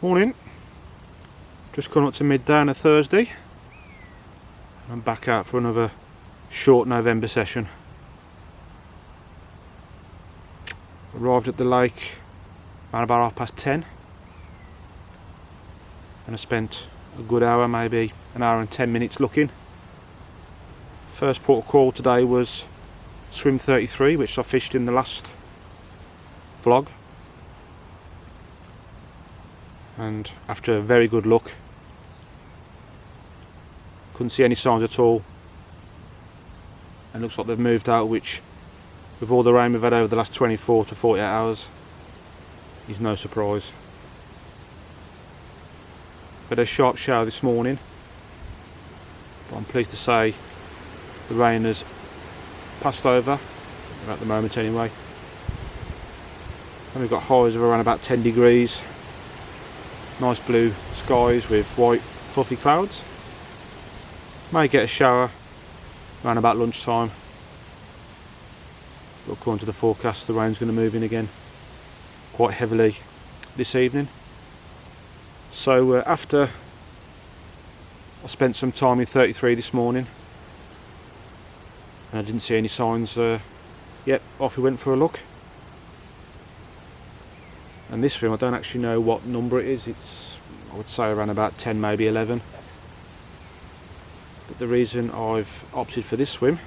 Morning. Just coming up to midday on a Thursday. I'm back out for another short November session. Arrived at the lake around about 10:30, and I spent a good hour, maybe an hour and 10 minutes looking. First port of call today was swim 33, which I fished in the last vlog, and after a very good look, couldn't see any signs at all, and looks like they've moved out, which with all the rain we've had over the last 24 to 48 hours is no surprise. Had a sharp shower this morning, but I'm pleased to say the rain has passed over, at the moment anyway, and we've got highs of around about 10 degrees, nice blue skies with white fluffy clouds. May get a shower around about lunchtime, but according to the forecast the rain's going to move in again quite heavily this evening. So after I spent some time in 33 this morning and I didn't see any signs, yet off we went for a look. And this swim, I don't actually know what number it is. It's, I would say, around about 10, maybe 11. But the reason I've opted for this swim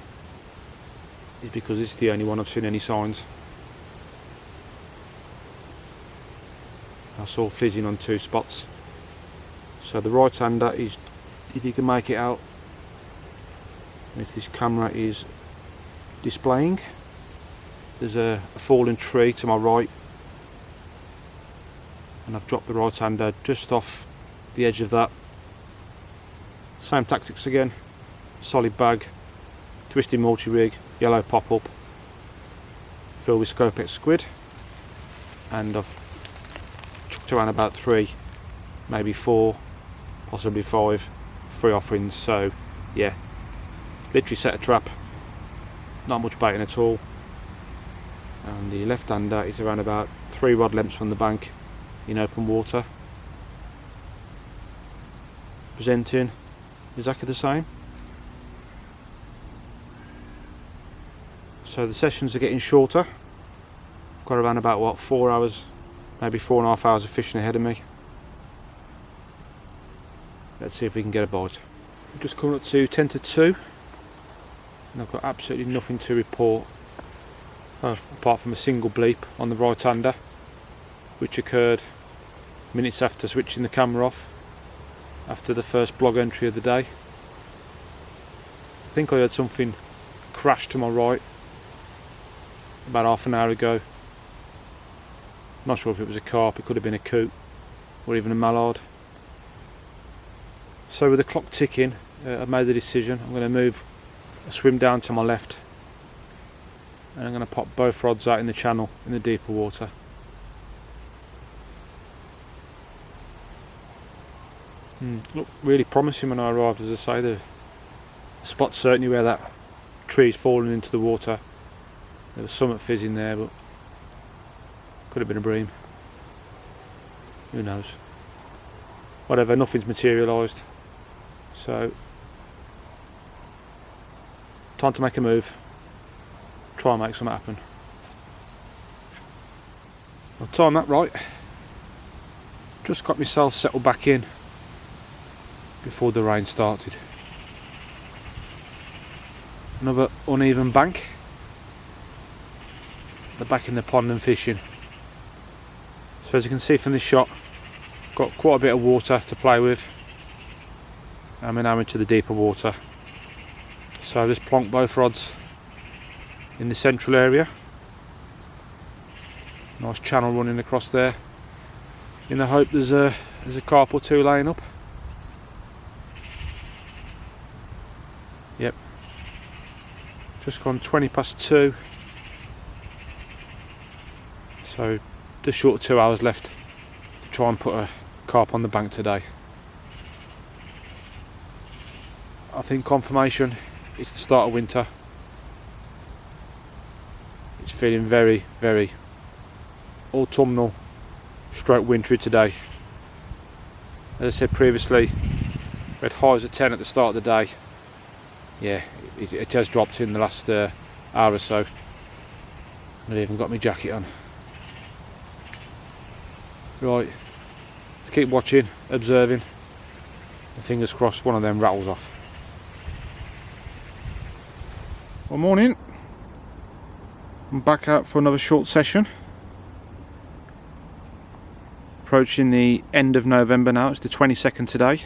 is because it's the only one I've seen any signs. I saw fizzing on 2 spots. So the right hander is, if you can make it out, if this camera is displaying, there's a fallen tree to my right, and I've dropped the right hander just off the edge of that. Same tactics again, solid bag, twisting multi-rig, yellow pop-up, filled with Scopex squid, and I've chucked around about 3, maybe 4, possibly 5 free offerings. So yeah, literally set a trap, not much baiting at all, and the left hander is around about 3 rod lengths from the bank in open water, presenting exactly the same. So the sessions are getting shorter. Got around about, what, 4 hours, maybe 4.5 hours of fishing ahead of me. Let's see if we can get a bite. I'm just coming up to 10 to 2 and I've got absolutely nothing to report, apart from a single bleep on the right hander, which occurred minutes after switching the camera off after the first blog entry of the day. I think I heard something crash to my right about half an hour ago. Not sure if it was a carp, it could have been a coot or even a mallard. So with the clock ticking, I've made the decision. I'm going to move a swim down to my left, and I'm going to pop both rods out in the channel in the deeper water. Looked really promising when I arrived. As I say, the spot certainly where that tree's fallen into the water, there was something fizzing there, but could have been a bream, who knows. Whatever, nothing's materialised, so time to make a move, try and make something happen. I'll time that right. Just got myself settled back in before the rain started. Another uneven bank, the back in the pond and fishing. So as you can see from this shot, got quite a bit of water to play with, and we're now into the deeper water. So I just plonk both rods in the central area. Nice channel running across there, in the hope there's a carp or 2 laying up. Yep, just gone 20 past 2, so just short of 2 hours left to try and put a carp on the bank today. I think confirmation it's the start of winter. It's feeling very, very autumnal stroke wintry today. As I said previously, we had highs of 10 at the start of the day. Yeah, it has dropped in the last hour or so. I've even got my jacket on. Right, let's keep watching, observing, and fingers crossed one of them rattles off. Well, morning. I'm back out for another short session. Approaching the end of November now, it's the 22nd today.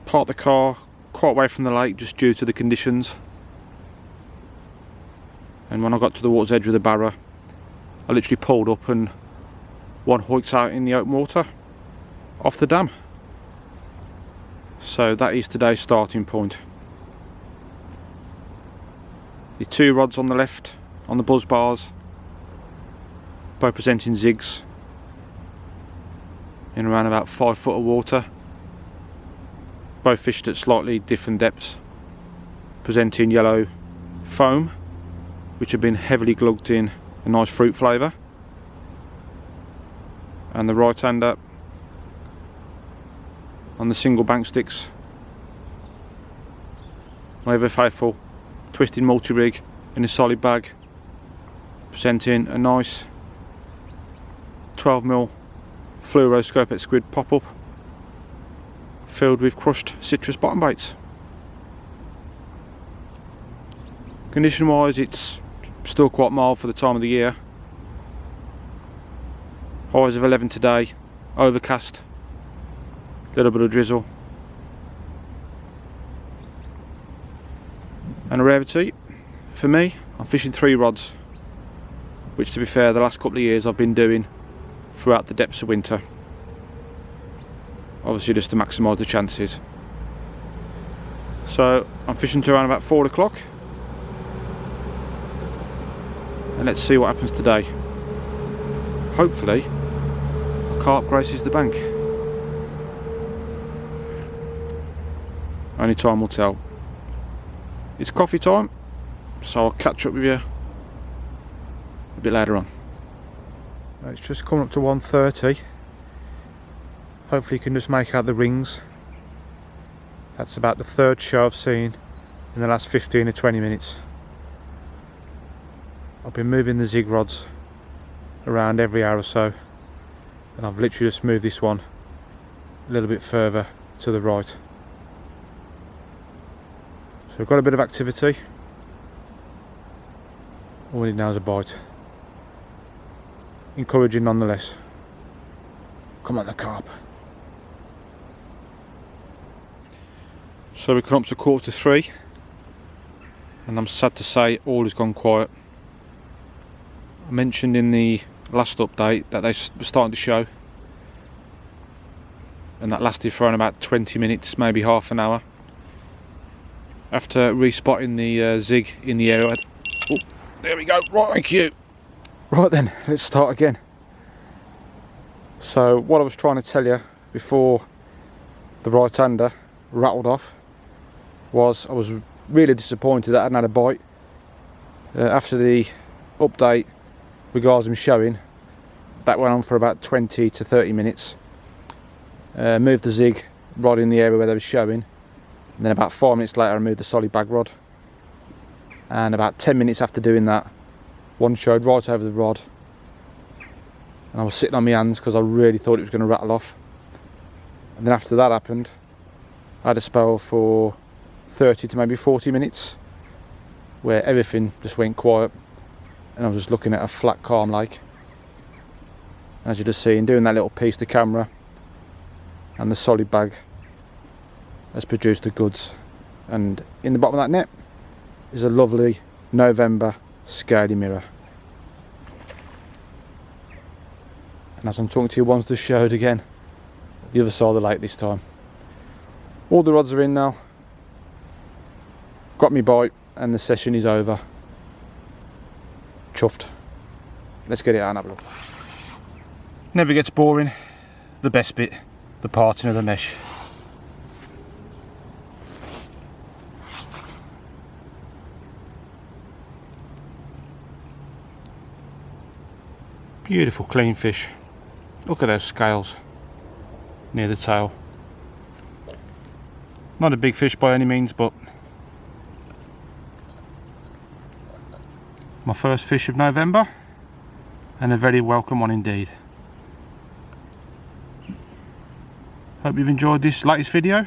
Parked the car quite away from the lake just due to the conditions. And when I got to the water's edge with the barrow, I literally pulled up and one hoiked out in the open water off the dam. So that is today's starting point. The two rods on the left on the buzz bars, both presenting zigs in around about 5 foot of water, both fished at slightly different depths, presenting yellow foam which have been heavily glugged in a nice fruit flavour. And the right hander on the single bank sticks, my ever faithful twisted multi-rig in a solid bag, presenting a nice 12mm fluoroscopic squid pop-up filled with crushed citrus bottom baits. Condition wise, it's still quite mild for the time of the year. Highs of 11 today, overcast, little bit of drizzle. And a rarity for me, I'm fishing 3 rods, which to be fair the last couple of years I've been doing throughout the depths of winter, obviously just to maximise the chances. So I'm fishing to around about 4 o'clock, and let's see what happens today. Hopefully a carp graces the bank. Only time will tell. It's coffee time, so I'll catch up with you a bit later on. It's just coming up to 1:30. Hopefully you can just make out the rings. That's about the 3rd show I've seen in the last 15 or 20 minutes. I've been moving the zig rods around every hour or so, and I've literally just moved this one a little bit further to the right. So we've got a bit of activity. All we need now is a bite. Encouraging nonetheless. Come on the carp. So we come up to 2:45, and I'm sad to say all has gone quiet. I mentioned in the last update that they were starting to show, and that lasted for around about 20 minutes, maybe half an hour. After respotting the zig in the area, oh, there we go, right, thank you. Right then, let's start again. So what I was trying to tell you before the right hander rattled off was I was really disappointed that I hadn't had a bite. After the update regards them showing, that went on for about 20 to 30 minutes. Moved the zig rod in the area where they were showing, and then about 5 minutes later I moved the solid bag rod, and about 10 minutes after doing that, one showed right over the rod, and I was sitting on my hands because I really thought it was going to rattle off. And then after that happened, I had a spell for 30 to maybe 40 minutes where everything just went quiet, and I was just looking at a flat calm lake. As you just seen, doing that little piece to camera, and the solid bag has produced the goods. And in the bottom of that net is a lovely November scaly mirror. And as I'm talking to you, one's just showed again at the other side of the lake this time. All the rods are in now. Got me bite, and the session is over. Chuffed. Let's get it out and have a look. Never gets boring. The best bit, the parting of the mesh. Beautiful clean fish. Look at those scales near the tail. Not a big fish by any means, but my first fish of November, and a very welcome one indeed. Hope you've enjoyed this latest video.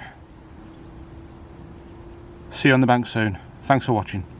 See you on the bank soon. Thanks for watching.